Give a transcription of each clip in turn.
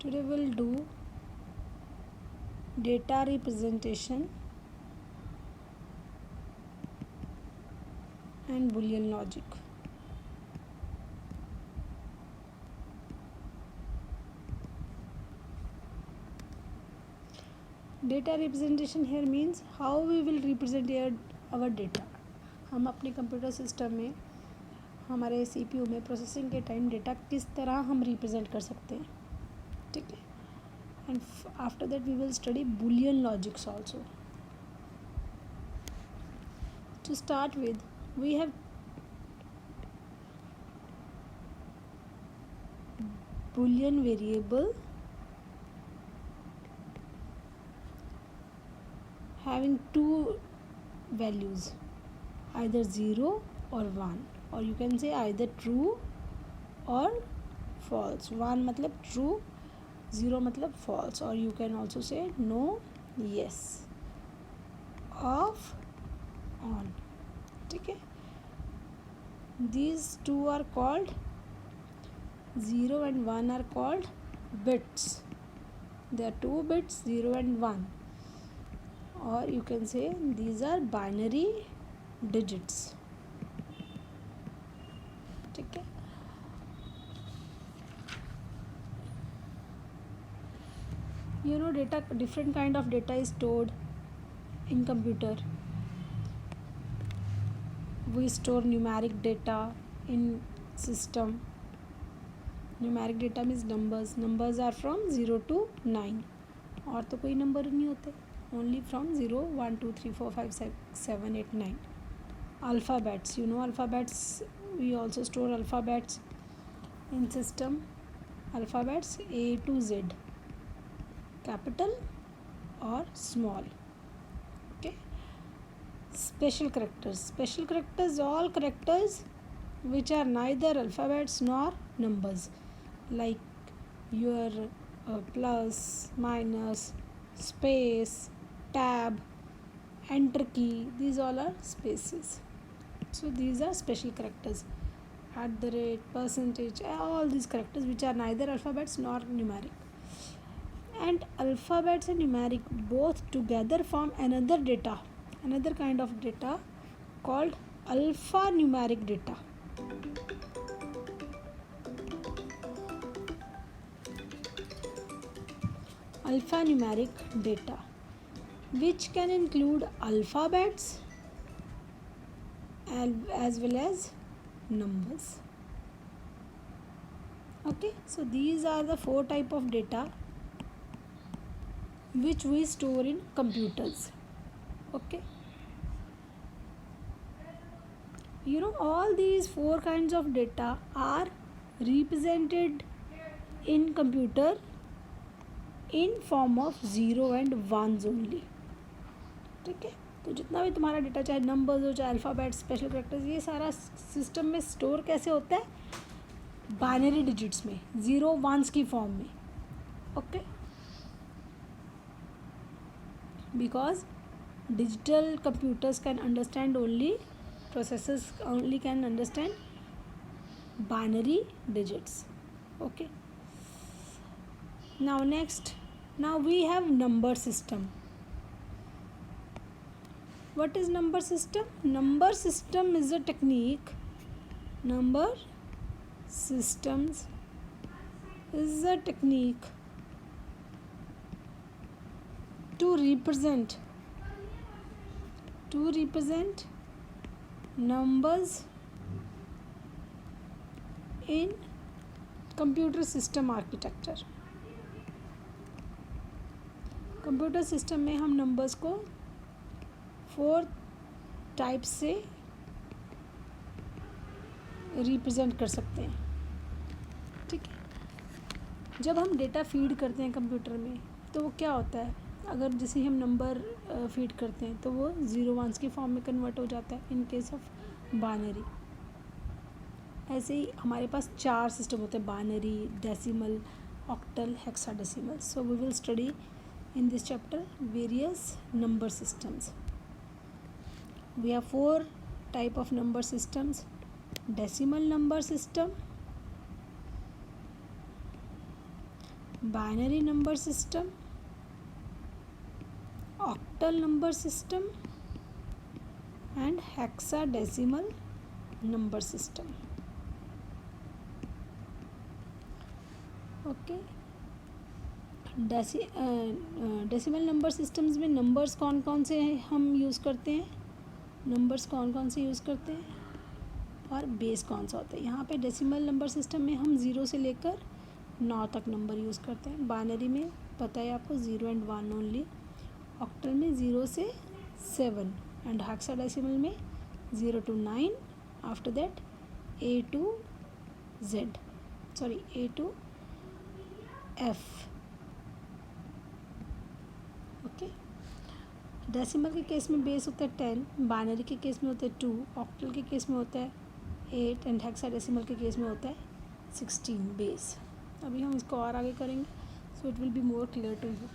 Today we'll do data representation and Boolean logic. Data representation here means how we will represent our data. हम अपने computer system में हमारे CPU में processing के time data किस तरह हम रिप्रेजेंट कर सकते हैं, ठीक है. And after that we will study Boolean logics also. To start with we have boolean variable having two values, either 0 or 1, or you can say either true or false. 1 मतलब true, 0 मतलब false, or you can also say no, yes, off, on. ठीक है. These two are called 0 and 1 are called bits. There are two bits, 0 and 1, or you can say these are binary digits. ठीक है. You know, data, different kind of data is stored in computer. We store numeric data in system. Numeric data means numbers are from 0 to 9. और तो कोई नंबर नहीं होते, only from 0 1 2 3 4 5 6 7 8 9. Alphabets, you know alphabets, we also store alphabets in system. Alphabets A to Z, capital और small. Okay. Special characters, all characters which are neither alphabets nor numbers, like your plus, minus, space, tab, enter key. These all are spaces. So these are special characters. At the rate, percentage, all these characters which are neither alphabets nor numeric. And alphabets and numeric both together form another kind of data called alphanumeric data. Alphanumeric data, which can include alphabets as well as numbers. Okay, so these are the four type of data which we store in computers. Okay, you know, all these four kinds of data are represented in computer in form of 0 and 1s only. ठीक है. तो जितना भी तुम्हारा data, चाहे numbers हो, चाहे alphabets, special characters, ये सारा सिस्टम में स्टोर कैसे होता है? बाइनरी डिजिट्स में, 0 1s की फॉर्म में. Okay. Because digital computers can understand only, processors only can understand binary digits. Okay. Now next, now we have number system. What is number system? Number system is a technique. Number systems is a technique to represent numbers in computer system architecture. Computer system में हम numbers को 4 types से represent कर सकते हैं. ठीक है. जब हम डेटा फीड करते हैं कंप्यूटर में, तो वो क्या होता है, अगर जैसे हम नंबर फीड करते हैं तो वो 0 1s की फॉर्म में कन्वर्ट हो जाता है इन केस ऑफ बाइनरी. ऐसे ही हमारे पास 4 सिस्टम होते हैं, binary, decimal, octal, hexadecimal. So we will study in this chapter various number systems. We have 4 type of number systems: decimal number system, binary number system, octal number system and hexadecimal number system. Okay, decimal number systems में numbers कौन कौन से हम use करते हैं, numbers कौन कौन से यूज़ करते हैं और बेस कौन सा होता है। यहाँ पे डेसिमल नंबर सिस्टम में हम 0 से लेकर 9 तक नंबर यूज़ करते हैं। बाइनरी में पता है आपको 0 एंड 1 ओनली। ऑक्टल में 0 से 7 एंड हेक्साडेसिमल में 0 to 9, after that A to F। Okay, decimal के केस में बेस होता है 10, बाइनरी के केस में होता है 2, ऑक्टल के केस में होता है 8 एंड हेक्साडेसिमल के केस में होता है 16 बेस। अभी हम इसको और आगे करेंगे, so it will be more clear to you.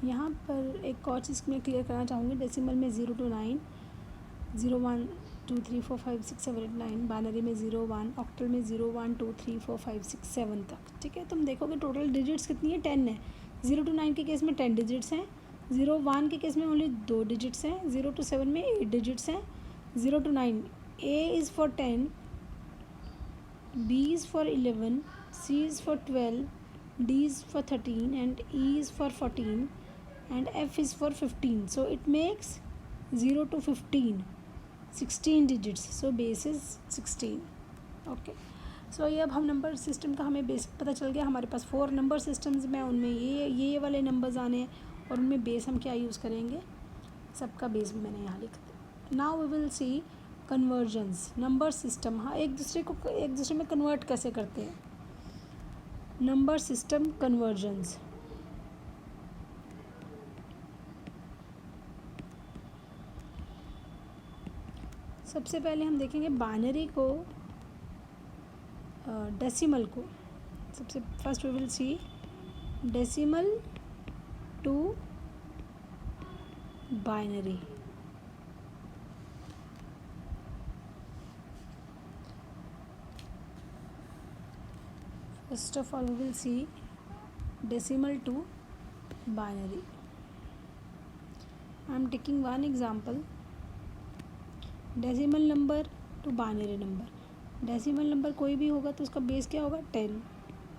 यहाँ पर एक और चीज़ मैं क्लियर करना चाहूँगी। डेसिमल में 0 to 9, 0 1 2 3 4 5 6 7 8 9, बाइनरी में 0 1, ऑक्टल में 0 1 2 3 4 5 6 7 तक। ठीक है, तुम देखोगे टोटल डिजिट्स कितनी है, 10 है। 0 to 9 के केस में 10 डिजिट्स हैं, 0 1 के केस में ओनली 2 डिजिट्स हैं, 0 to 7 में 8 डिजिट्स हैं। 0 to 9 A is for 10, B is for 11, C is for 12, D is for 13 and E is for 14 and F is for 15. So it makes 0 to 15, 16 digits. So base is 16. Okay. So ये अब हम number system का हमें basic पता चल गया। हमारे पास 4 number systems में उनमें ये वाले नंबर्स आने हैं और उनमें बेस हम क्या यूज़ करेंगे, सबका बेस भी मैंने यहाँ लिख दिया। Now we will see conversions. Number system, हाँ, एक दूसरे में कन्वर्ट कैसे करते हैं। नंबर सिस्टम कन्वर्जन्स, सबसे पहले हम देखेंगे बाइनरी को, डेसिमल को। सबसे first we will see decimal to binary. First of all we will see decimal to binary. I am taking one example, decimal number to binary number. Decimal number कोई भी होगा तो उसका बेस क्या होगा, 10,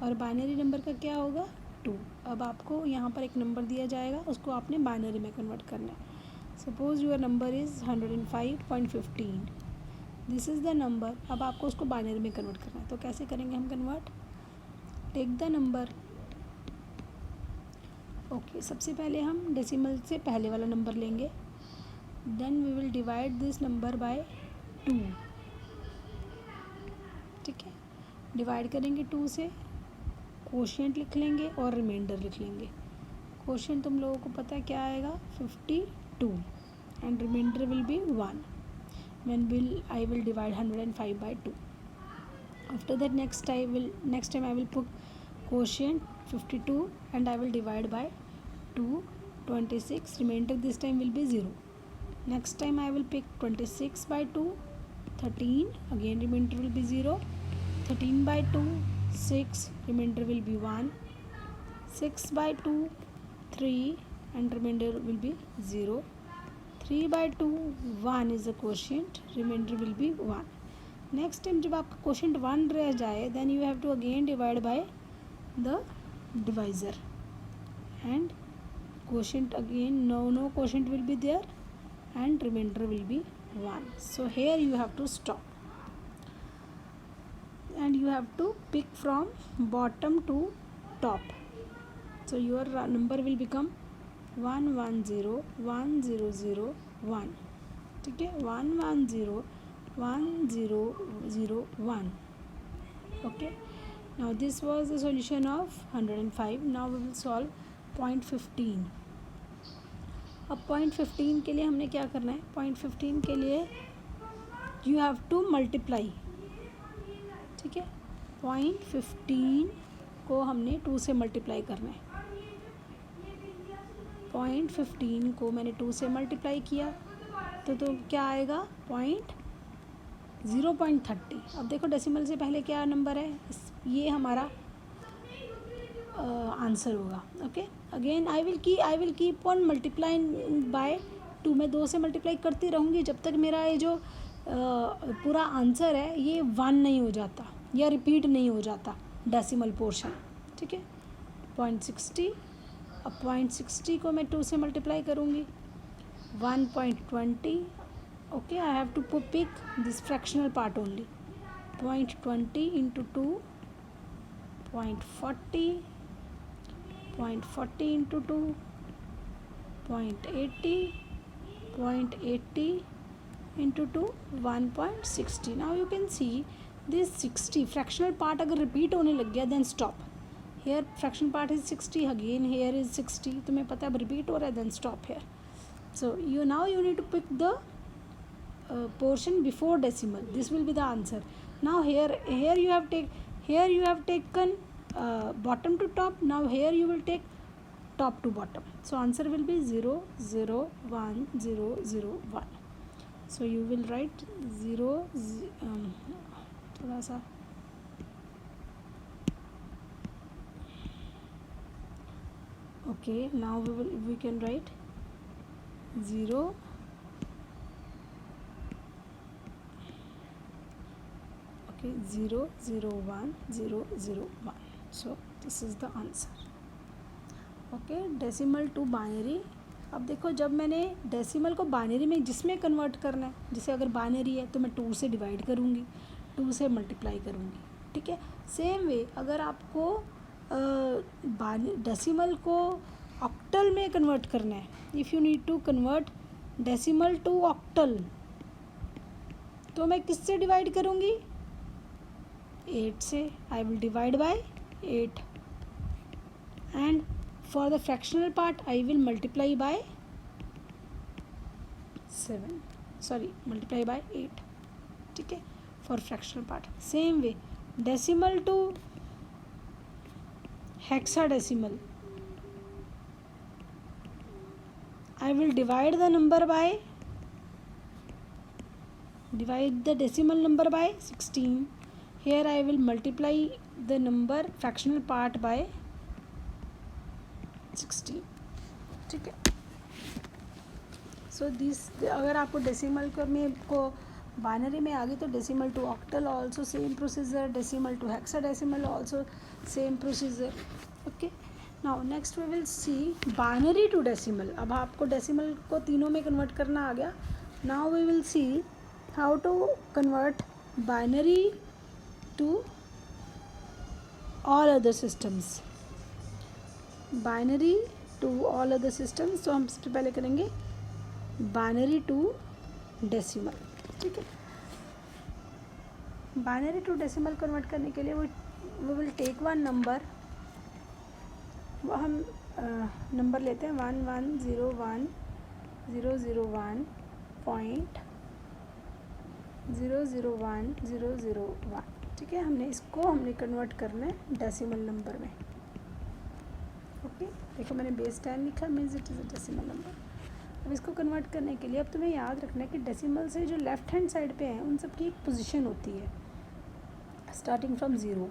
और बाइनरी नंबर का क्या होगा, 2। अब आपको यहाँ पर एक नंबर दिया जाएगा, उसको आपने बाइनरी में कन्वर्ट करना है। Suppose your number is 105.15, this is the number. अब आपको उसको बाइनरी में कन्वर्ट करना है, तो कैसे करेंगे हम convert, take the number. Okay, सबसे पहले हम डेसिमल से पहले वाला नंबर लेंगे, then we will divide this number by 2। ठीक है, डिवाइड करेंगे 2 से, कोशिएंट लिख लेंगे और रिमाइंडर लिख लेंगे। कोशिएंट तुम लोगों को पता है क्या आएगा, 52 and remainder will be 1 when I will divide 105 by 2। After that next time I will put quotient 52 and I will divide by 2, 26, remainder this time will be 0. Next time I will pick 26 by 2, 13, again remainder will be 0, 13 by 2, 6, remainder will be 1, 6 by 2, 3 and remainder will be 0, 3 by 2, 1 is the quotient, remainder will be 1. Next time जब आपका quotient 1 रह जाए, then you have to again divide by the divisor and quotient again, no quotient will be there and remainder will be 1. So here you have to stop and you have to pick from bottom to top. So your number will become 1 1 0 1 0 0 1. ठीक है, 1 1 0 1 0 0 1. Okay, now this was the solution of 105. Now we will solve point 15. अब point 15 के लिए हमने क्या करना है, point 15 के लिए यू हैव टू मल्टीप्लाई। ठीक है, पॉइंट 15 को हमने 2 से मल्टीप्लाई करना है। पॉइंट 15 को मैंने 2 से मल्टीप्लाई किया तो क्या आएगा 0.30। अब देखो डेसिमल से पहले क्या नंबर है, ये हमारा आंसर होगा। Okay, again I will keep on multiplying by 2। मैं 2 से मल्टीप्लाई करती रहूँगी जब तक मेरा ये जो पूरा आंसर है ये 1 नहीं हो जाता या रिपीट नहीं हो जाता डेसिमल पोर्शन। ठीक है, 0.60, अब 0.60 को मैं 2 से मल्टीप्लाई करूँगी 1.20। okay, I have to pick this fractional part only. 0.20 into 2, 0.40, 0.40 into 2, 0.80, 0.80 into 2, 1.60. Now you can see this 60 fractional part अगर repeat होने लग गया then stop. Here fractional part is 60, again here is 60, तुम्हें पता है अब repeat हो रहा है then stop here. So now you need to pick the portion before decimal. This will be the answer. Now here you have taken bottom to top. Now here you will take top to bottom. So answer will be 0 0 1 0 0 1. So you will write 0 थोड़ा सा okay. Now we can write 0 0 0 1 0 0 1. So this is the answer. Okay, decimal to binary. अब देखो जब मैंने decimal को binary में जिसमें convert करना है, जैसे अगर बाइनरी है तो मैं 2 से डिवाइड करूँगी, 2 से मल्टीप्लाई करूँगी। ठीक है, सेम वे अगर आपको डेसिमल को ऑक्टल में कन्वर्ट करना है, if you need to convert decimal to octal, तो मैं किससे डिवाइड करूँगी? 8 से। I will divide by 8 and for the fractional part I will multiply by 7, sorry multiply by 8. ठीक है, for fractional part. Same way decimal to hexadecimal, I will divide the decimal number by 16. Here I will multiply the number fractional part by 16. ठीक है, so this अगर आपको decimal को binary में आ गई तो decimal to octal also same procedure, decimal to hexadecimal also same procedure. Okay, now next we will see binary to decimal. अब आपको डेसिमल को तीनों में कन्वर्ट करना आ गया. Now we will see how to convert binary to all other systems. Binary to all other systems. तो हम सबसे पहले करेंगे बाइनरी टू डेसिमल. ठीक है, बाइनरी टू डेसिमल कन्वर्ट करने के लिए we will take one number. हम नंबर लेते हैं 1101.001.001. ठीक है, हमने कन्वर्ट करना है डेसिमल नंबर में. ओके, देखो मैंने बेस 10 लिखा, means it is a decimal number. अब इसको कन्वर्ट करने के लिए अब तुम्हें याद रखना है कि डेसिमल से जो लेफ्ट हैंड साइड पे हैं उन सब की एक पोजीशन होती है स्टार्टिंग फ्रॉम 0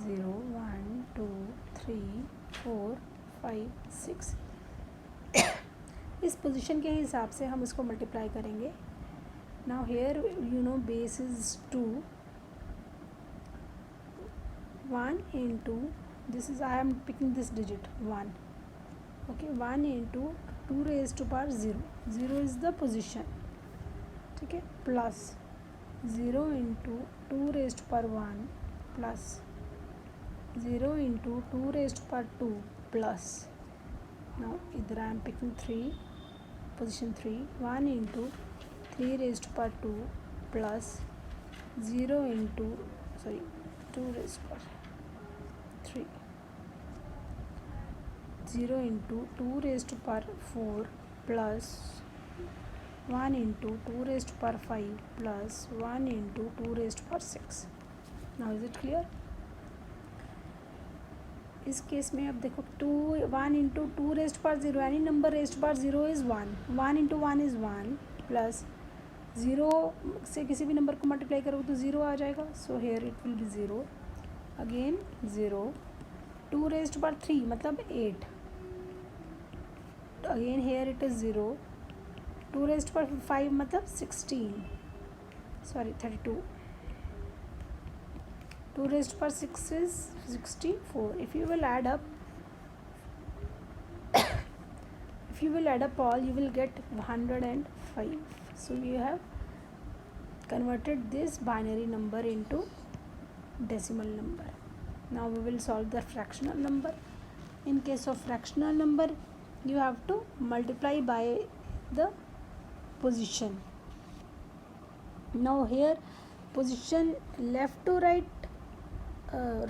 0 1 2 3 4 5 6. इस पोजीशन के हिसाब से हम इसको मल्टीप्लाई करेंगे. Now here you know base is 2. 1 into this is I am picking this digit 1. Okay, 1 into 2 raised to power 0. 0 is the position. ठीक है, plus 0 into 2 raised to power 1 plus 0 into 2 raised to power 2 plus. Now इधर I am picking 3, position 3. 1 into 3 raised to power 2 plus 0 into 2 raised to power 3. 0 into 2 raised to power 4 plus 1 into 2 raised to power 5 plus 1 into 2 raised to power 6. Now is it clear? इस case में अब देखो 1 into 2 raised to power 0, any number raised to power 0 is 1. 1 into 1 is 1 plus 0 से किसी भी number को multiply करोगे तो 0 आ जाएगा. So here it will B 0, again 0. 2 raised to power 3 मतलब 8, again here it is 0. 2 raised to power 5 मतलब 16, sorry 32. 2 raised to power 6 is 64. If you will add up all, you will get 105. So you have converted this binary number into decimal number. Now we will solve the fractional number. In case of fractional number, you have to multiply by the position. Now here position left to right,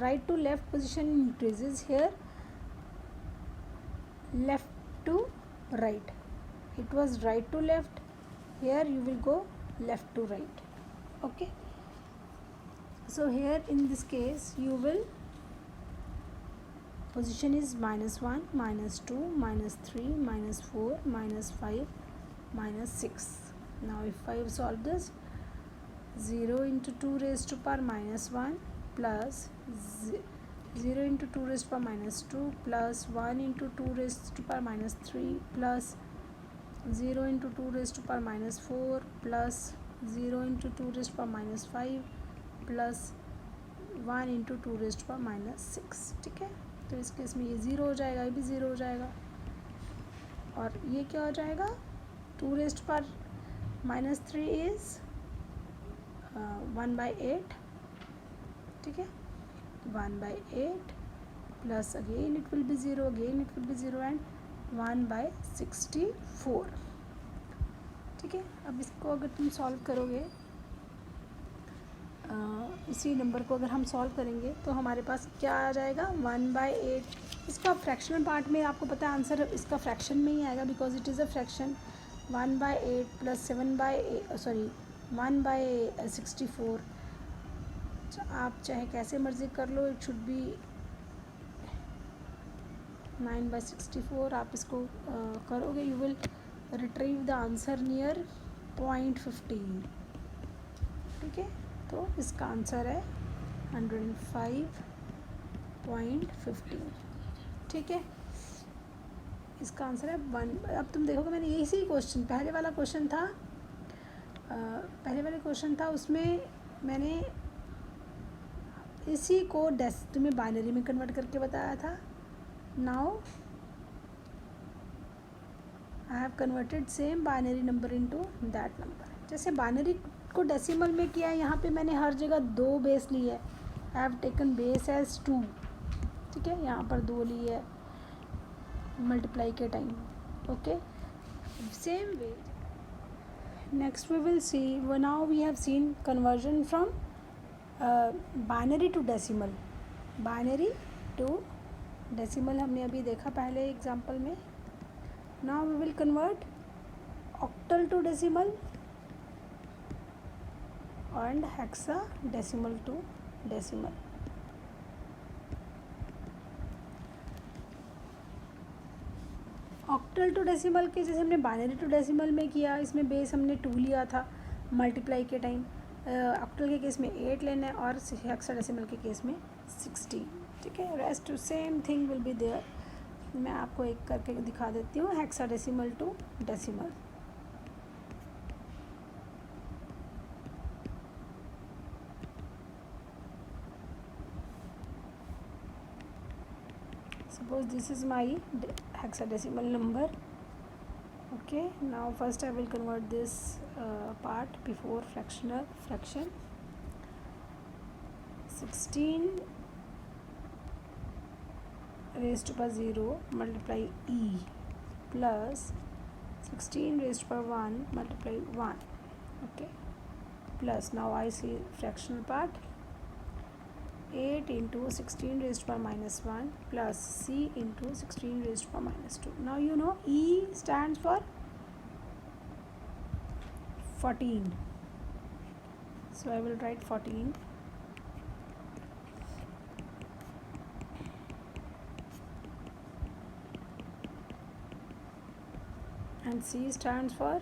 right to left position increases. Here left to right, it was right to left, here you will go left to right. Okay, so here in this case you will, position is -1, -2, -3, -4, -5, -6. Now if I solve this, 0 into 2 raised to power -1 plus 0 into 2 raised to power -2 plus 1 into 2 raised to power -3 plus 0 into 2 raised to power -4 plus 0 into 2 raised to power -5 plus 1 into 2 raised to power -6. ठीक है, तो इस case में ये 0 हो जाएगा, ये भी 0 हो जाएगा, और ये क्या हो जाएगा, 2 raised to power -3 is 1/8. ठीक है, 1/8 plus again it will be 0, again it will be 0 and 1/64. ठीक है, अब इसको अगर तुम सॉल्व करोगे, इसी नंबर को अगर हम सॉल्व करेंगे तो हमारे पास क्या आ जाएगा, 1/8. इसका फ्रैक्शनल पार्ट में आपको पता है आंसर इसका फ्रैक्शन में ही आएगा, because it is a fraction. 1/8 plus 1/64. आप चाहे कैसे मर्जी कर लो, इट शुड बी 9/64. आप इसको करोगे, you will retrieve the answer near 0.15. ठीक है, तो इसका आंसर है 105.15. ठीक है, इसका आंसर है 1. अब तुम देखोगे मैंने इसी क्वेश्चन, पहले वाला क्वेश्चन था, उसमें मैंने इसी को तुम्हें बाइनरी में कन्वर्ट करके बताया था. Now I have converted same binary number into that number. जैसे बाइनरी को डेसिमल में किया है, यहाँ पे मैंने हर जगह 2 बेस ली है. I have taken base as 2. ठीक है, यहाँ पर 2 ली है मल्टीप्लाई के time. Okay, same way next we will see, now we have seen conversion from binary to decimal. Binary to decimal हमने अभी देखा पहले एग्जांपल में. Now we will convert octal to decimal and hexadecimal to decimal. Octal to decimal के जैसे हमने binary to decimal में किया, इसमें बेस हमने 2 लिया था मल्टीप्लाई के टाइम. ऑक्टल के केस में 8 लेना है और हेक्साडेसिमल के केस में 16. ठीक है, rest same thing will be there. मैं आपको एक करके दिखा देती हूँ. Hexadecimal to decimal. Suppose this is my hexadecimal number. Okay, now first I will convert this part before fraction. 16 raised to power 0 multiply e plus 16 raised to power 1 multiply 1. Okay, plus now I see fractional part. 8 into 16 raised to power -1 plus c into 16 raised to power -2. Now you know e stands for 14. So I will write 14. And c stands for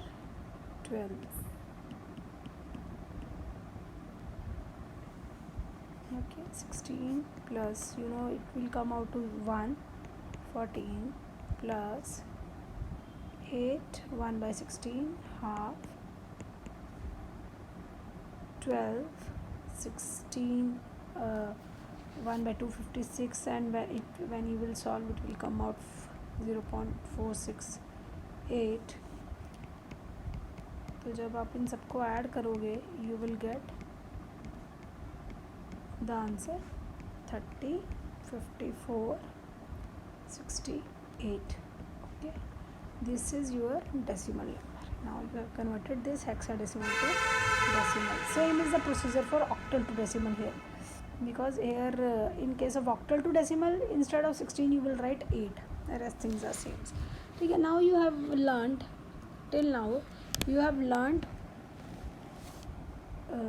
12. Okay, 16 plus, it will come out to 1. 14 plus 8, 1 by 16, half. 12, 16, 1 by 2, 56, and when you will solve it will come out 0.468. तो जब आप इन सबको add करोगे you will get the answer 30, 54, 68. Okay, this is your decimal number. Now you have converted this hexadecimal to decimal. Same is the procedure for octal to decimal here, because here in case of octal to decimal, instead of 16 you will write 8. The rest things are same. Okay, now you have learned, till now you have learned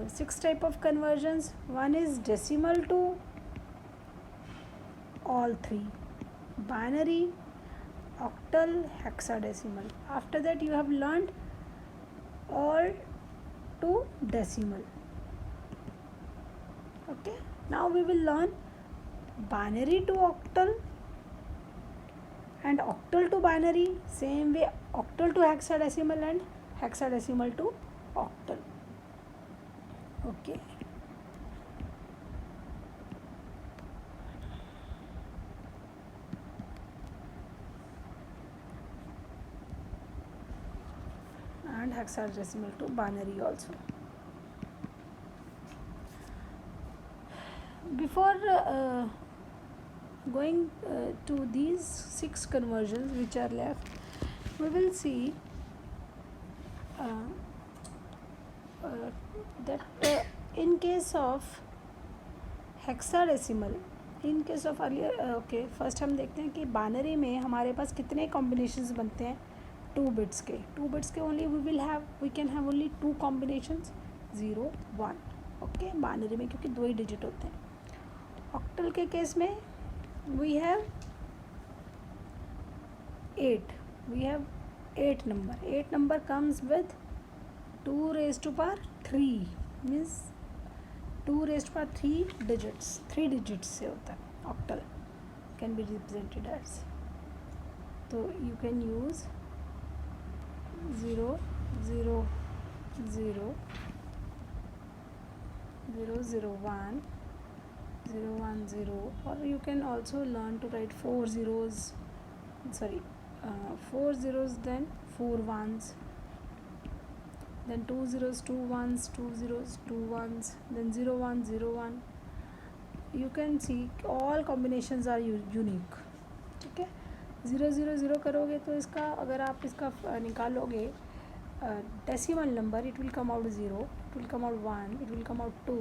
6 type of conversions. One is decimal to all 3: binary, octal, hexadecimal. After that you have learned all to decimal. Okay, now we will learn binary to octal and octal to binary. Same way octal to hexadecimal and hexadecimal to octal. Okay, and hexadecimal to binary also. Before going to these 6 conversions which are left, we will see that in case of hexadecimal, in case of earlier, okay, first हम देखते हैं कि binary में हमारे पास कितने combinations बनते हैं 2 bits के. 2 बिट्स के only we can have only 2 combinations 0, 1. Okay, binary में क्योंकि 2 ही डिजिट होते हैं. ऑक्टल के केस में we have 8. We have 8 number. 8 number comes with 2 raised to power 3, मीन्स 2 raised to power 3 digits. 3 digits से होता है octal, can be represented as. तो you can use 0, 0, 0, 0, 0, 1, 0, 1, 0, or you can also learn to write 4 zeros, 4 zeros, then 4 ones, then 2 zeros, 2 ones, 2 zeros, 2 ones, then 0, 1, 0, 1. You can see all combinations are unique. ठीक है, 0, 0, 0 करोगे तो इसका अगर आप इसका निकालोगे decimal number, it will come out 0, it will come out 1, it will come out 2.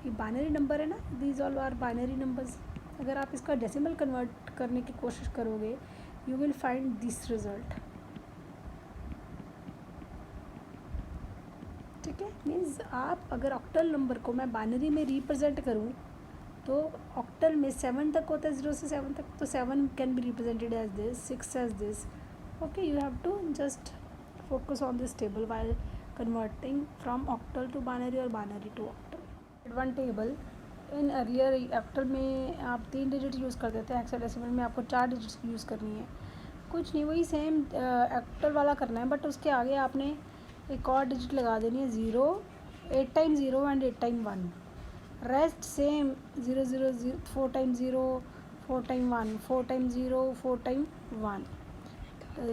ये बाइनरी नंबर है ना, these all are binary numbers. अगर आप इसका डेसिमल कन्वर्ट करने की कोशिश करोगे you will find this result. ठीक है, मीन्स आप अगर ऑक्टल नंबर को मैं बाइनरी में रिप्रेजेंट करूँ तो ऑक्टल में 7 तक होता है, 0 से 7 तक, तो 7 can be represented as this, 6 as this. Okay, you have to just focus on this table while converting from octal to binary और binary to octal. One table in earlier octal में आप 3 डिजिट यूज़ करते थे, hexadecimal में आपको 4 digits use करनी है. कुछ नहीं, वही सेम ऑक्टल वाला करना है, बट उसके आगे आपने एक और डिजिट लगा देनी है 0, 8 time 0 and 8 time 1. Rest same 0, 0, 0, 4 time 0, 4 time 1, 4 time 0, 4 time 1,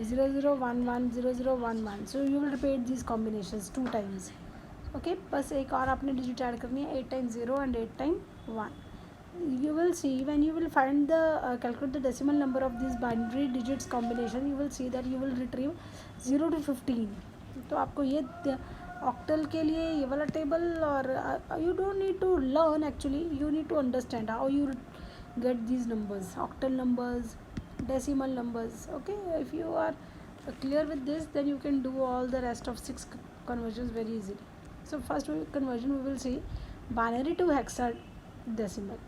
0, 0, 1, 1, 0, 0, 1, 1. So you will repeat this combinations 2 times. Okay, बस एक और आपने डिजिट ऐड करनी है, 8 time 0 and 8 time 1. You will see when you will find the calculate the decimal number of these binary digits combination, you will see that you will retrieve 0 to 15. तो आपको ये octal के लिए ये वाला table, और you don't need to learn, actually you need to understand how you get these numbers, octal numbers, decimal numbers. Okay, if you are clear with this, then you can do all the rest of 6 conversions very easily. So first conversion we will see binary to hexadecimal.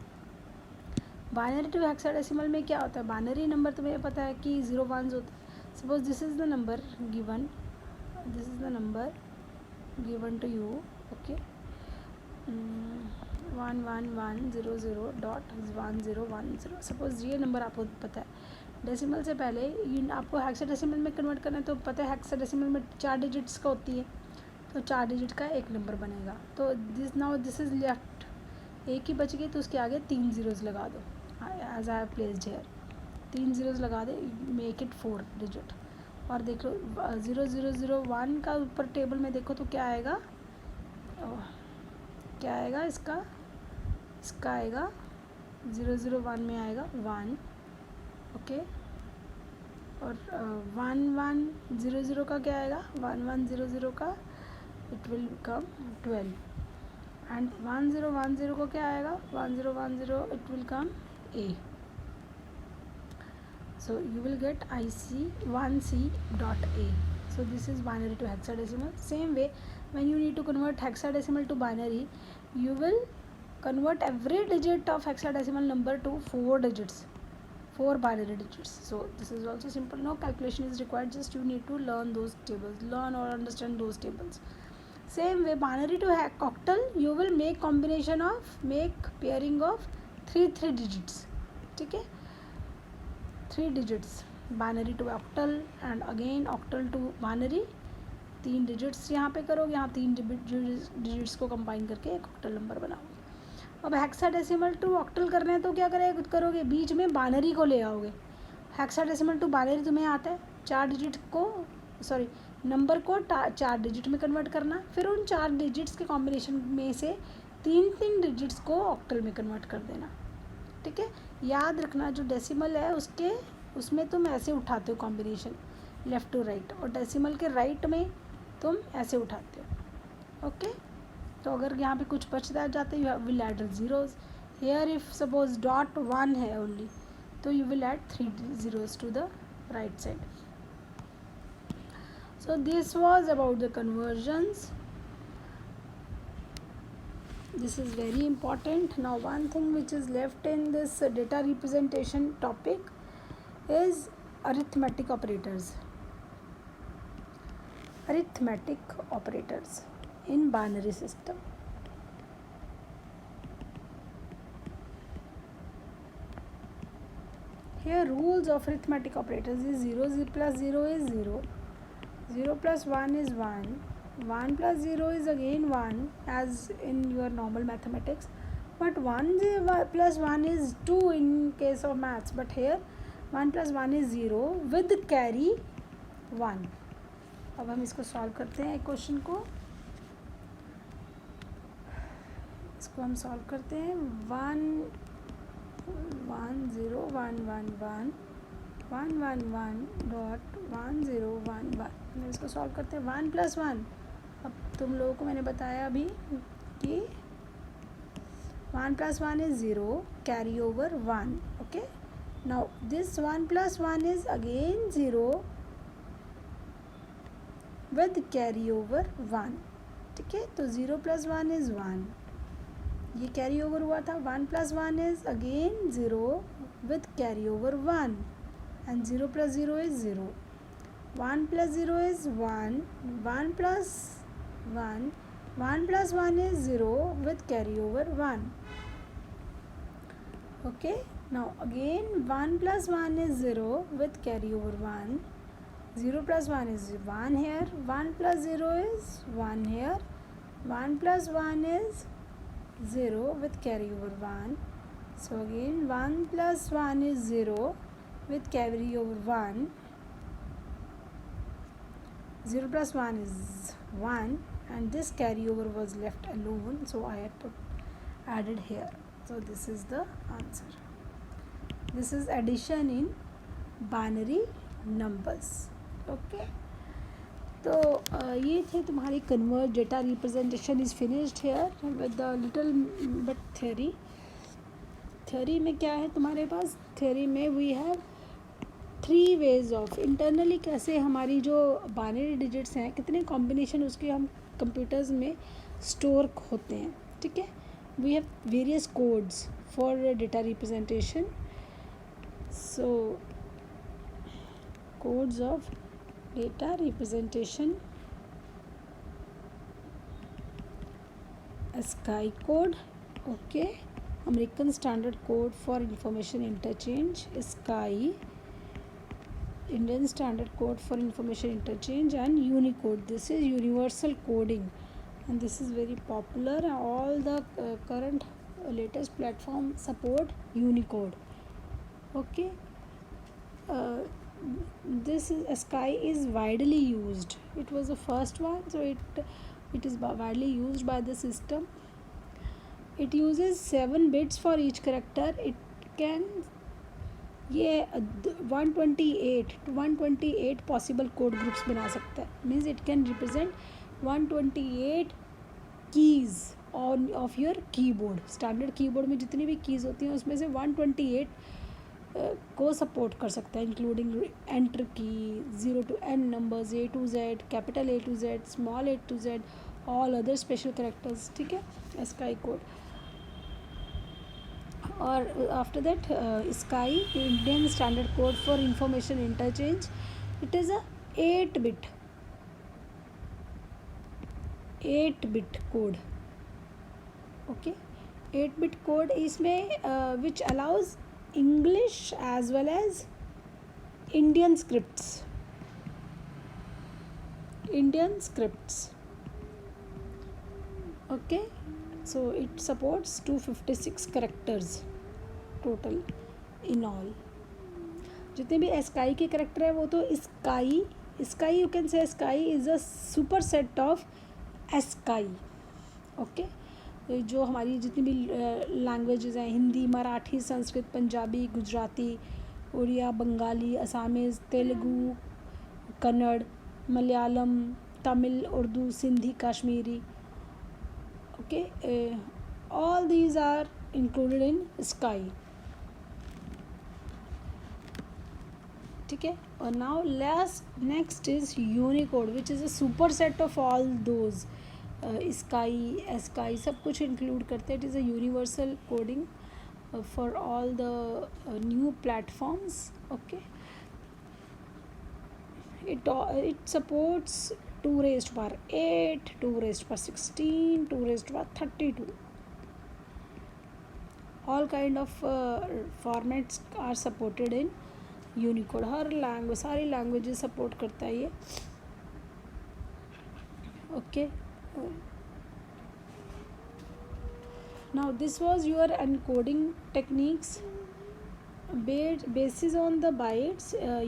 Binary to hexadecimal में क्या होता है, binary number तुम्हें पता है कि 0 1s होता है. Suppose this is the number given this is the number given to you. Okay, 11100.1010. Suppose ये नंबर आपको पता है, डेसिमल से पहले आपको हेक्साडेसिमल में कन्वर्ट करना है, तो पता है हेक्साडेसिमल में 4 डिजिट्स का होती है, तो 4 डिजिट का एक नंबर बनेगा. तो दिस इज लेफ्ट, एक ही बच गई, तो उसके आगे 3 ज़ीरोज़ लगा दो, as I have placed here. 3 zeros लगा दे, मेक इट 4 डिजिट. और देख लो 0001 का ऊपर टेबल में देखो तो क्या आएगा, क्या आएगा इसका आएगा 001 में आएगा 1. ओके, और 1100 का क्या आएगा, 1100 का इट विल कम 12. एंड 1010 को क्या आएगा, 1010 it will come A. So you will get IC1C.A. So this is binary to hexadecimal. Same way, when you need to convert hexadecimal to binary, you will convert every digit of hexadecimal number to 4 digits, 4 binary digits. So this is also simple. No calculation is required, just you need to learn those tables, learn or understand those tables. Same way, binary to octal, you will make pairing of 3 digits. ठीक है, 3 digits binary to octal and again octal to binary. 3 digits यहाँ पे करोगे, यहाँ 3 digits को combine करके एक octal number बनाओगे. अब हेक्साडेसिमल टू ऑक्टल करना है तो क्या करोगे, बीच में बाइनरी को ले आओगे. हेक्साडेसिमल टू बाइनरी तुम्हें आता है, 4 डिजिट को नंबर को 4 डिजिट में कन्वर्ट करना, फिर उन 4 डिजिट्स के कॉम्बिनेशन में से 3 डिजिट्स को ऑक्टल में कन्वर्ट कर देना. ठीक है, याद रखना जो डेसिमल है उसमें तुम ऐसे उठाते हो कॉम्बिनेशन लेफ़्ट टू राइट, और डेसिमल के राइट में तुम ऐसे उठाते हो. ओके, तो अगर यहाँ पे कुछ बच जाते you will add zeros here. If suppose dot 1 है ओनली, तो you will add 3 zeros to the right side. So this was about the conversions. This is very important. Now one thing which is left in this data representation topic is arithmetic operators. Arithmetic operators in binary system. Here rules of arithmetic operators is 0 plus 0 is 0. 0 plus 1 is 1. 1 plus 0 is again 1 as in your normal mathematics. But 1 plus 1 is 2 in case of maths. But here 1 plus 1 is 0 with carry 1. अब हम इसको solve करते हैं, एक question को हम solve करते हैं. 1 1 0 1 1 1 1 1 1 डॉट 1 0 1 1. इसको सॉल्व करते हैं. 1 plus 1, अब तुम लोगों को मैंने बताया अभी कि 1 plus 1 is 0, carry over 1. Okay, now this 1 plus 1 is again 0 with carry over 1. ठीक है, तो 0 plus 1 is 1, ये कैरी ओवर हुआ था. 1 plus 1 is again 0 with carry over 1, and 0 plus 0 is 0. 1 plus 0 is 1. 1 plus 1. 1 plus 1 is 0 with carry over 1. Okay. Now again 1 plus 1 is 0 with carry over 1. 0 plus 1 is 1 here. 1 plus 0 is 1 here. 1 plus 1 is 0 with carry over 1. So again 1 plus 1 is 0 with carry over 1. 0 plus 1 is 1 and this carryover was left alone, so I have added here. So this is the answer. This is addition in binary numbers. Okay, तो ये थे तुम्हारी convert data representation is finished here with the little bit theory. Theory में क्या है तुम्हारे पास, theory में we have 3 ways of internally कैसे हमारी जो बाइनरी डिजिट्स हैं कितने कॉम्बिनेशन उसके हम कंप्यूटर्स में स्टोर होते हैं. ठीक है, we have various codes for data representation. So codes of data representation ASCII code. Okay, American Standard Code for Information Interchange, ASCII, Indian Standard Code for Information Interchange, and Unicode. This is universal coding, and this is very popular. All the current latest platform support Unicode. Okay, this is ASCII is widely used. It was the first one, so it is widely used by the system. It uses 7 bits for each character. It can 128 possible code groups बना सकता है. Means it can represent 128 keys of your keyboard. Standard keyboard में जितनी भी keys होती हैं उसमें से 128 को सपोर्ट कर सकता है, इंक्लूडिंग एंटर की, 0 to N numbers, A to Z, capital A to Z, small A to Z, all other special characters. ठीक है, ASCII कोड. और after that ASCII, Indian standard code for information interchange. It is a 8-bit code. Okay, 8-bit code. इसमें which allows English as well as Indian scripts. Okay, so it supports 256 characters total in all. जितने भी ASCII के character है वो तो ASCII you can say ASCII is a superset of ASCII. Okay, जो हमारी जितनी भी लैंग्वेजेस हैं, Hindi, Marathi, Sanskrit, Punjabi, Gujarati, Oriya, Bengali, Assamese, Telugu, Kannada, Malayalam, Tamil, Urdu, Sindhi, Kashmiri. Okay, all these are included in ASCII. ठीक है. और now next is Unicode which is a superset of all those. ASCII सब कुछ इंक्लूड करते हैं. It is a universal coding for all the new platforms. Okay, it supports 2 raised to power 8, 2 raised to power 16, 2 raised to power 32. All kind of formats are supported in Unicode. Her language, सारी languages support करता है ये. Okay, now this was your encoding techniques basis on the bytes.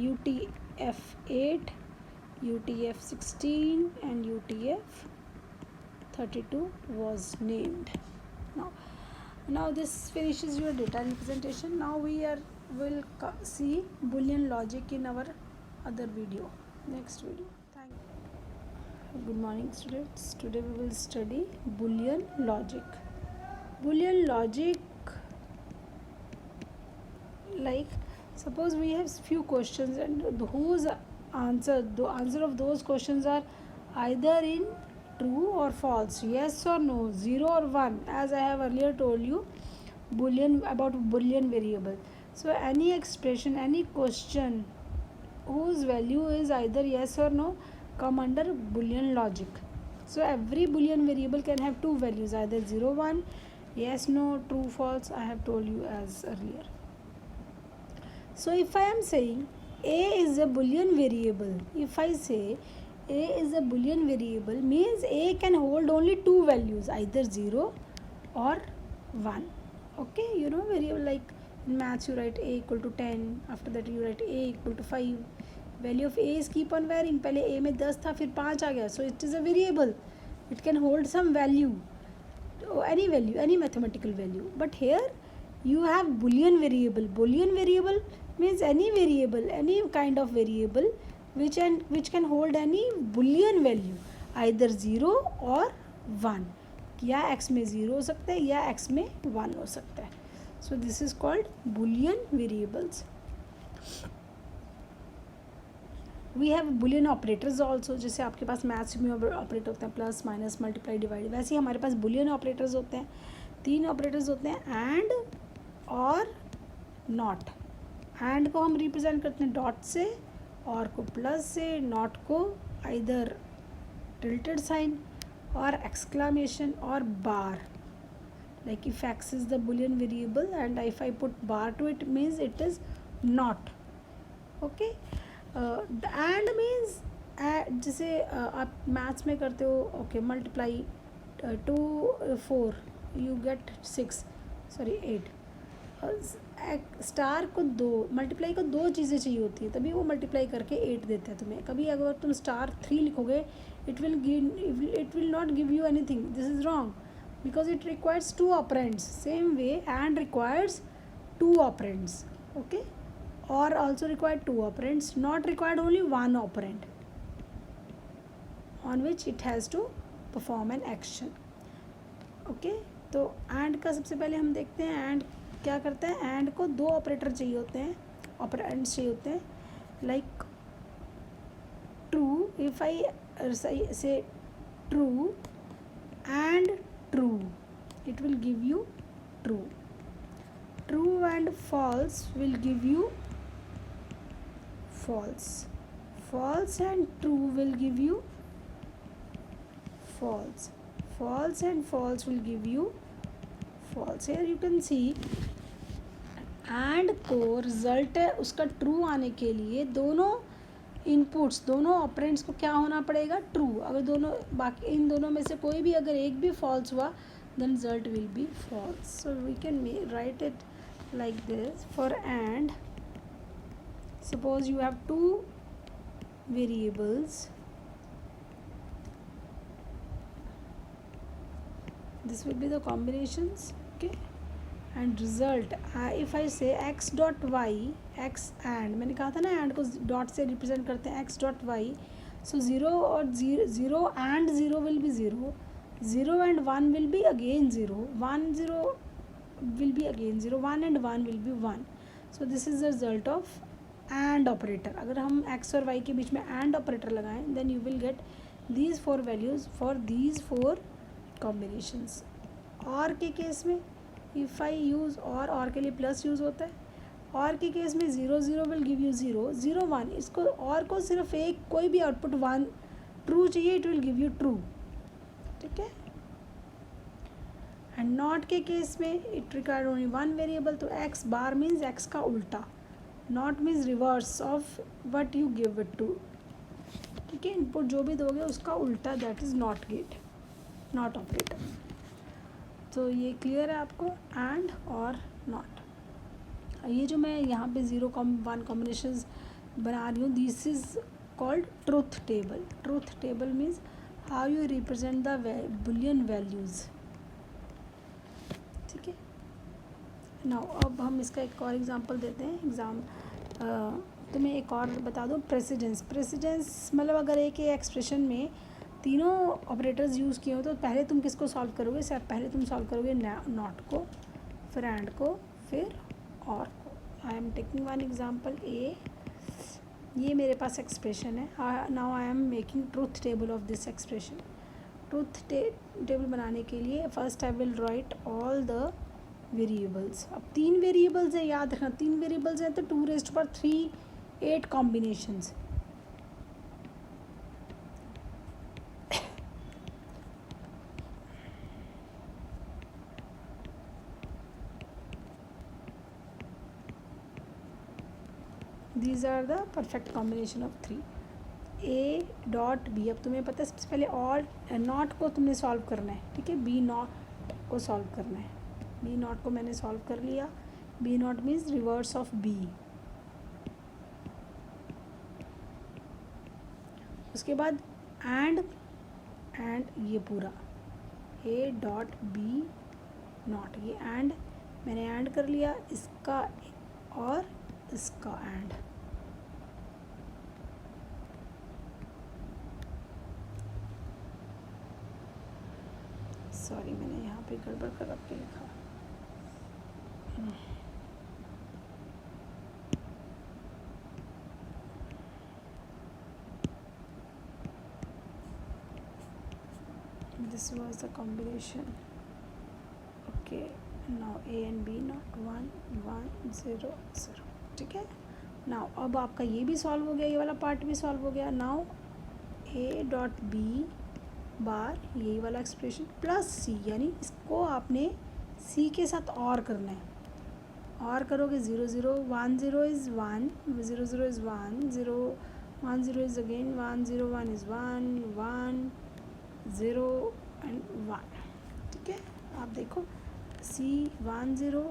UTF-8, UTF-16 and UTF-32 was named. Now this finishes your data representation. Now will see Boolean logic in our other video, next video. Thank you. Good morning students. Today we will study Boolean logic. Boolean logic, like suppose we have few questions and the answer of those questions are either in true or false, yes or no, 0 or 1, as I have earlier told you about Boolean variable. So any expression, any question whose value is either yes or no come under Boolean logic. So every Boolean variable can have two values, either 0, 1, yes, no, true, false. I have told you as earlier. So if I am saying A is a Boolean variable, if I say A is a Boolean variable, means A can hold only two values, either 0 or 1. Okay, you know variable like in maths you write A equal to 10, after that you write A equal to 5. Value of A is keep on varying. पहले A में 10 था, फिर 5 आ गया. So it is a variable. It can hold some value, any value, any mathematical value. But here you have Boolean variable. Boolean variable means any variable, any kind of variable which can hold any Boolean value, either 0 or 1. या x में 0 हो सकता है या x में 1 हो सकता है. So this is called Boolean variables. We have Boolean operators also. जैसे आपके पास मैथ्स में ऑपरेट होते हैं प्लस, माइनस, मल्टीप्लाई, डिवाइड, वैसे ही हमारे पास Boolean ऑपरेटर्स होते हैं. 3 ऑपरेटर्स होते हैं, एंड और नॉट. एंड को हम रिप्रेजेंट करते हैं डॉट से, और को प्लस से, नॉट को आइदर टिल्टेड साइन और एक्सक्लामेशन और बार. like if x is the boolean variable and if I put bar to it means it is not. okay and means जैसे आप मैथ्स में करते हो okay multiply 2 4 you get 6 sorry 8 star को दो multiply को दो चीज़ें चाहिए होती है तभी वो मल्टीप्लाई करके 8 देता है तुम्हें. कभी अगर तुम स्टार 3 लिखोगे it will not give you anything. This is wrong because it requires two operands. Same way and requires two operands. Okay, or also required two operands, not required only one operand on which it has to perform an action. Okay, तो and का सबसे पहले हम देखते हैं and क्या करता है. and को दो ऑपरेटर चाहिए होते हैं, ऑपरेंड्स चाहिए होते हैं. Like true, if I say true and true, it will give you true. True and false will give you false. False and true will give you false. False and false will give you false. Here you can see and को result है उसका true आने के लिए दोनों inputs दोनों operands को क्या होना पड़ेगा, ट्रू. अगर दोनों बाकी इन दोनों में से कोई भी अगर एक भी फॉल्स हुआ then result will be false. So we can write it like this. For and suppose you have two variables, this will be the combinations. Okay, and result if I say x dot y, x and मैंने कहा था ना and co dot से represent करते हैं x dot y. so 0 और 0 and 0 will be 0, 0 and 1 will be again 0, 1 0 will be again 0, 1 and 1 will be 1. so this is the result of and operator. अगर हम x और y के बीच में and operator लगाएं then you will get these four values for these four combinations. और के case में if I use और के लिए प्लस यूज़ होता है. और के केस में 0 0 विल गिव यू 0, 0 1. इसको और को सिर्फ एक कोई भी आउटपुट 1 ट्रू चाहिए, it will give you true. ठीक है. एंड नॉट के केस में it required only one variable. तो एक्स बार मीन्स एक्स का उल्टा, not means reverse of what you give it to. ठीक है, इनपुट जो भी दोगे उसका उल्टा, that is not gate, not operator. तो ये क्लियर है आपको एंड और नॉट. ये जो मैं यहाँ पे 0,1 कॉम्बिनेशंस बना रही हूँ, this is called truth table. Truth table means how you represent the Boolean values. ठीक है. नाउ अब हम इसका एक और एग्जांपल देते हैं. तो मैं एक और बता दूँ. प्रेसिडेंस. प्रेसिडेंस मतलब अगर एक एक्सप्रेशन में तीनों ऑपरेटर्स यूज़ किए हो तो पहले तुम किसको सॉल्व करोगे. सर पहले तुम सॉल्व करोगे नॉट को, फिर एंड को, फिर और को. I am taking one example A. ये मेरे पास एक्सप्रेशन है. Now I am making truth table of this expression. Truth table बनाने के लिए first I will write all the variables. अब 3 वेरिएबल्स हैं, याद रखना 3 वेरिएबल्स हैं तो 2⁻3 8 combinations. These are the perfect combination of 3. A dot B. अब तुम्हें पता है सबसे पहले और नॉट को तुमने सॉल्व करना है. ठीक है, B नॉट को सॉल्व करना है. B नॉट को मैंने सॉल्व कर लिया. B not means reverse of B. उसके बाद एंड ये पूरा A डॉट B नॉट, ये एंड मैंने एंड कर लिया इसका और इसका एंड. सॉरी मैंने यहाँ पे गड़बड़ कर रख के लिखा. This was the combination. Okay, now A and B not 1 1 0 0. ठीक है. नाउ अब आपका ये भी सॉल्व हो गया, ये वाला पार्ट भी सॉल्व हो गया. नाउ A डॉट B बार यही वाला एक्सप्रेशन प्लस C, यानी इसको आपने सी के साथ और करना है, और करोगे 0 0 1 0 is 1, 0 0 is 1 0 1 0 is again 1 0 1 is 1 1 0 and 1। ठीक है, आप देखो सी 1 0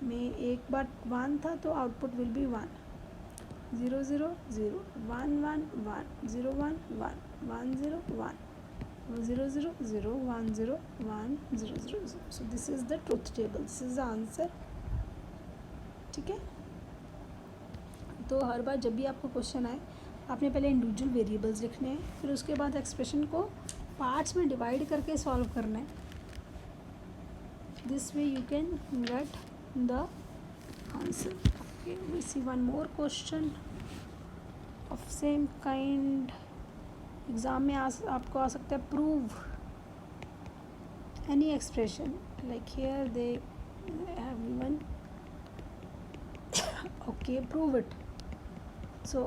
में एक बार 1 था तो output will be 1 0 0 0 1 1 1 0 1 1 1 0 1 0 0 0 1 0 1 0 0 0। so this is the truth table, this is the answer। ठीक है, तो हर बार जब भी आपको क्वेश्चन आए आपने पहले इंडिविजुअल वेरिएबल्स लिखने हैं, फिर उसके बाद एक्सप्रेशन को पार्ट्स में डिवाइड करके सॉल्व करना है। This way you can get the answer. Okay, we see one more question of same kind. Exam में आपको आ सकता है prove any expression, like here they have given okay prove it. So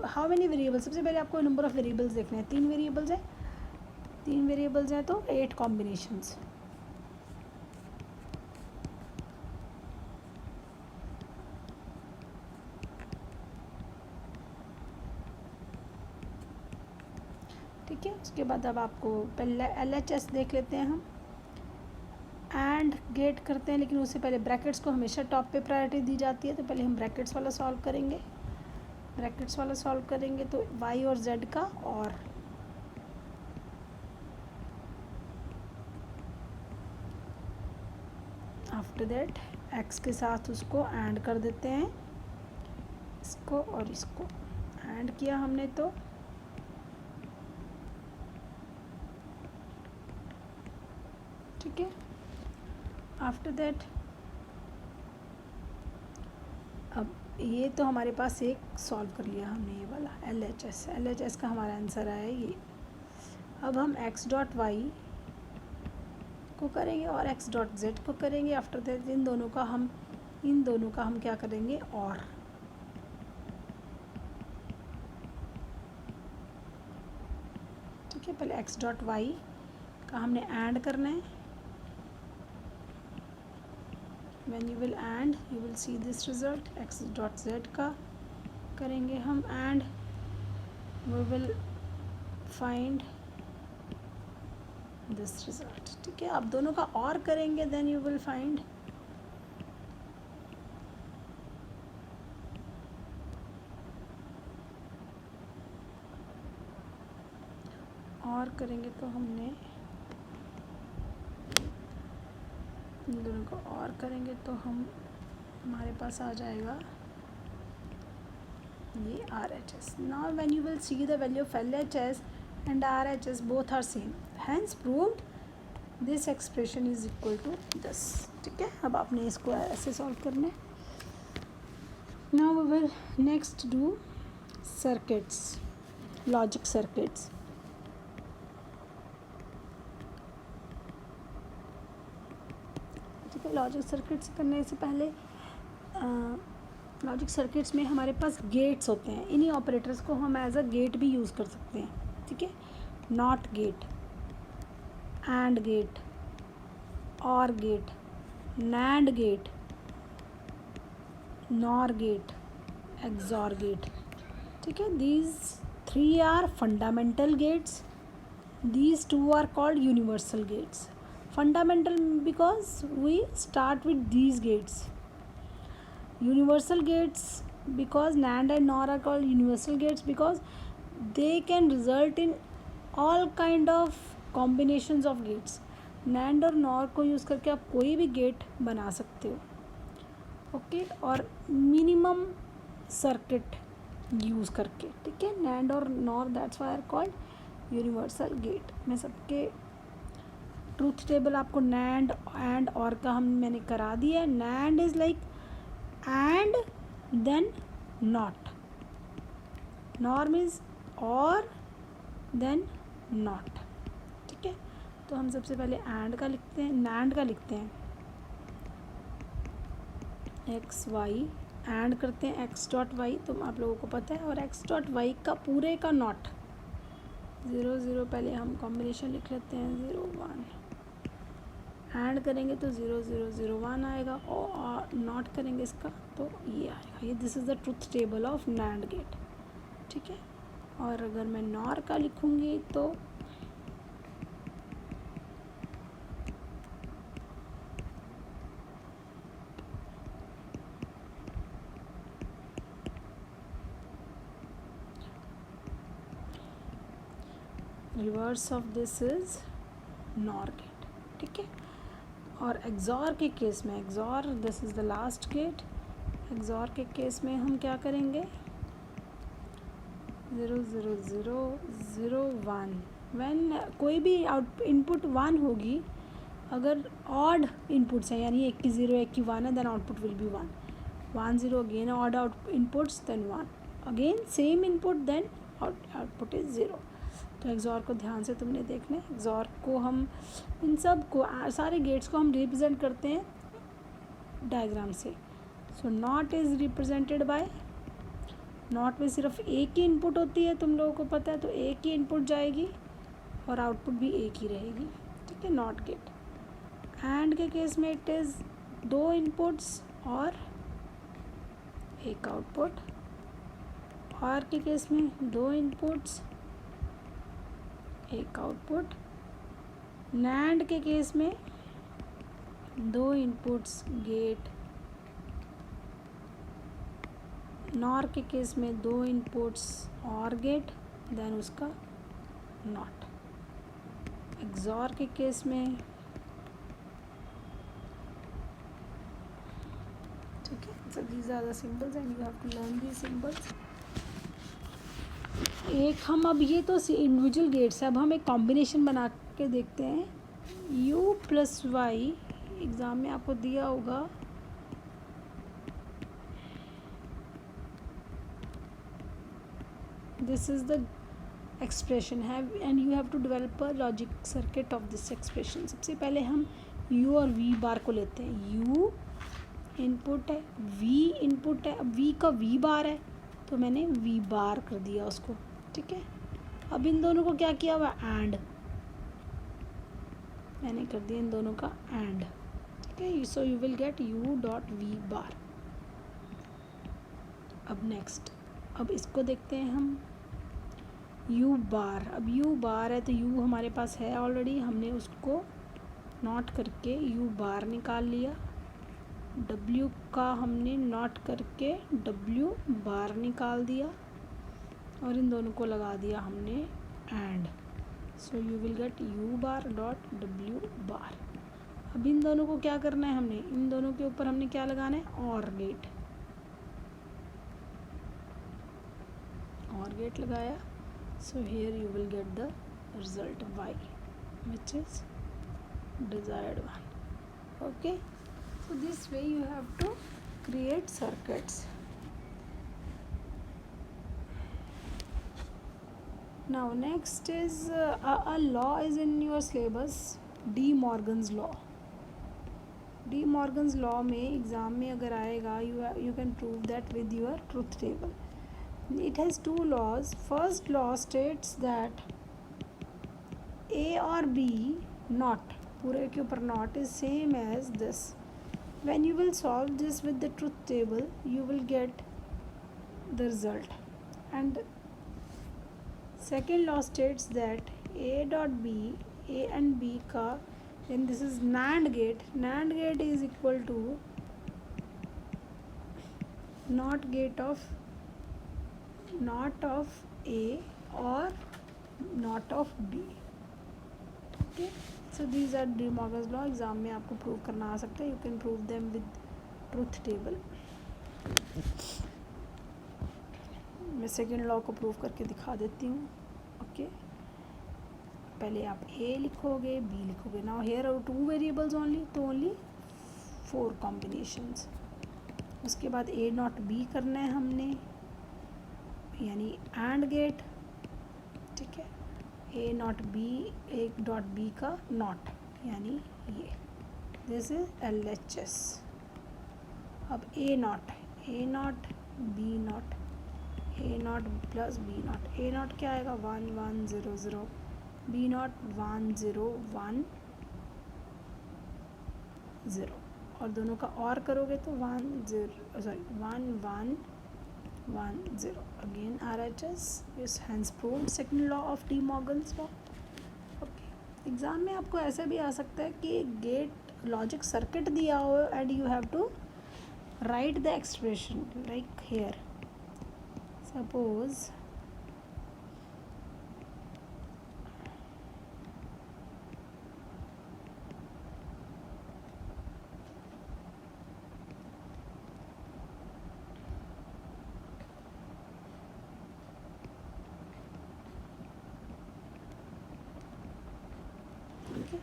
how many variables, सबसे पहले आपको number of variables देखने हैं। 3 वेरिएबल्स हैं, 3 वेरिएबल्स हैं तो 8 कॉम्बिनेशंस। ठीक है, उसके बाद अब आपको पहले LHS देख लेते हैं हम। एंड गेट करते हैं, लेकिन उससे पहले ब्रैकेट्स को हमेशा टॉप पे प्रायोरिटी दी जाती है, तो पहले हम ब्रैकेट्स वाला सॉल्व करेंगे। ब्रैकेट्स वाला सॉल्व करेंगे तो y और z का, और आफ्टर दैट x के साथ उसको ऐड कर देते हैं, इसको और इसको ऐड किया हमने तो ठीक है। आफ्टर दैट अब ये तो हमारे पास एक सॉल्व कर लिया हमने, ये वाला LHS का हमारा आंसर आया ये। अब हम x डॉट वाई को करेंगे और x डॉट जेड को करेंगे। आफ्टर दैट इन दोनों का हम क्या करेंगे, और ठीक है। पहले x डॉट वाई का हमने ऐड करना है। when you will add you will see this result। x dot z का करेंगे हम and we will find this result। ठीक है, आप दोनों का और करेंगे then you will find और करेंगे तो हमने इन दोनों को और करेंगे तो हमारे पास आ जाएगा ये RHS। Now when you will see the value of LHS and RHS both are same, hence proved this expression is equal to this. ठीक है, अब आपने इसको ऐसे सॉल्व करना है। Now we will next do circuits, logic circuits. Logic circuits करने से पहले लॉजिक सर्किट्स में हमारे पास गेट्स होते हैं, इन्हीं ऑपरेटर्स को हम एज अ गेट भी यूज़ कर सकते हैं। ठीक है, not gate, and gate, or gate, nand gate, nor gate, xor gate. ठीक है, these 3 are fundamental gates, these 2 are called universal gates. Fundamental because we start with these gates. Universal gates because NAND and NOR are called universal gates because they can result in all kind of combinations of gates। NAND और NOR को use करके आप कोई भी gate बना सकते हो। Okay, और मिनिमम सर्किट यूज़ करके। ठीक है, NAND और NOR that's why are called universal gate. मैं सबके ट्रूथ टेबल आपको नैंड एंड और का मैंने करा दिया है। Nand is like and then not, nor means or then not. ठीक है, तो हम सबसे पहले एंड का लिखते हैं, नैंड का लिखते हैं एक्स वाई, एंड करते हैं एक्स डॉट वाई, तो आप लोगों को पता है, और एक्स डॉट वाई का पूरे का नॉट 0 0। पहले हम कॉम्बिनेशन लिख लेते हैं 0 1 एंड करेंगे तो 0 0 0 1 आएगा, और नॉट करेंगे इसका तो ये आएगा। ये this is the truth table of nand gate, ठीक है। और अगर मैं नॉर का लिखूँगी तो reverse of this is nor gate, ठीक है। और एक्सॉर के केस में, xor this is the last gate, xor के केस में हम क्या करेंगे 0 0 0 0 1। व्हेन कोई भी आउट इनपुट 1 होगी, अगर ऑड इनपुट्स हैं यानी एक की 0 एक की 1 है, then output will be 1 1 0 again odd out inputs then 1 again same input then output is 0। तो एक्सॉर को ध्यान से तुमने देखना है। एक्सॉर को हम इन सब को सारे गेट्स को हम रिप्रेजेंट करते हैं डायग्राम से। So not is represented by, not में सिर्फ एक ही इनपुट होती है, तुम लोगों को पता है, तो एक ही इनपुट जाएगी और आउटपुट भी एक ही रहेगी, ठीक है, नॉट गेट। एंड के केस में इट इज़ 2 इनपुट्स और एक आउटपुट, और के केस में 2 इनपुट्स एक आउटपुट, नैंड के केस में 2 इनपुट्स गेट, नॉर के केस में 2 इनपुट्स और गेट देन उसका नॉट। एक्सॉर के केस में, ठीक है, so these are the symbols and you have to learn these symbols। एक हम अब ये तो इंडिविजुअल गेट्स है, अब हम एक कॉम्बिनेशन बना के देखते हैं। u प्लस वाई एग्ज़ाम में आपको दिया होगा, दिस इज़ द एक्सप्रेशन है and you have to develop a logic circuit of this expression. सबसे पहले हम u और v बार को लेते हैं। u इनपुट है, v इनपुट है, अब v का v बार है तो मैंने v बार कर दिया उसको, ठीक है। अब इन दोनों को क्या किया हुआ, एंड मैंने कर दिया इन दोनों का एंड, ठीक है। So you will get u dot v बार। अब नेक्स्ट, अब इसको देखते हैं हम u बार। अब u बार है तो u हमारे पास है ऑलरेडी, हमने उसको नॉट करके u बार निकाल लिया, w का हमने नॉट करके w बार निकाल दिया और इन दोनों को लगा दिया हमने and. So you will get u bar dot w बार। अब इन दोनों को क्या करना है, हमने इन दोनों के ऊपर हमने क्या लगाना है, और गेट लगाया। So here you will get the result y which is desired one, okay। So this way you have to create circuits। Now next is a law is in your syllabus, De Morgan's law। De Morgan's law में exam में अगर आएगा, you can prove that with your truth table। It has 2 laws। First law states that a or b not, पूरे के ऊपर not is same as this। When you will solve this with the truth table, you will get the result। And second law states that a dot b, a and b का, then this is NAND gate, NAND gate is equal to not of a or not of b, okay। So these are De Morgan's law। Exam में आपको prove करना आ सकता है, you can prove them with truth table. मैं second law को prove करके दिखा देती हूँ, ओके। पहले आप a लिखोगे, b लिखोगे। Now here are 2 variables only, तो ओनली 4 कॉम्बिनेशंस। उसके बाद a नॉट b करना है हमने, यानी एंड गेट, ठीक है। A not B, A dot B का नॉट, यानी ये, दिस इज LHS। अब A not B not, A not plus B not, A not क्या आएगा 1 1 0 0, बी नॉट 1 0 1, 0, और दोनों का और करोगे तो 1 0 sorry 1 1 1 0. Again RHS is hence proved second law of de Morgan's law. Okay, exam में आपको ऐसा भी आ सकता है कि गेट लॉजिक सर्किट दिया हो and you have to write the expression like here. Suppose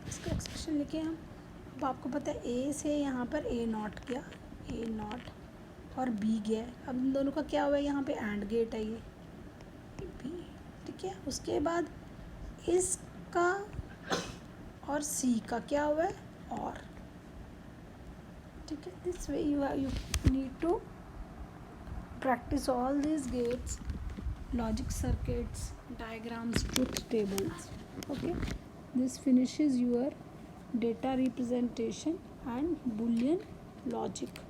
इसका एक्सप्रेशन लिखे हम. अब आपको पता है ए से यहाँ पर ए नॉट गया, ए नॉट और बी गया. अब इन दोनों का क्या हुआ है, यहाँ पे एंड गेट है ये बी. ठीक है, उसके बाद इसका और सी का क्या हुआ है और. ठीक है, this way you need to practice all these gates, logic circuits, diagrams, truth tables. Okay, this finishes your data representation and Boolean logic.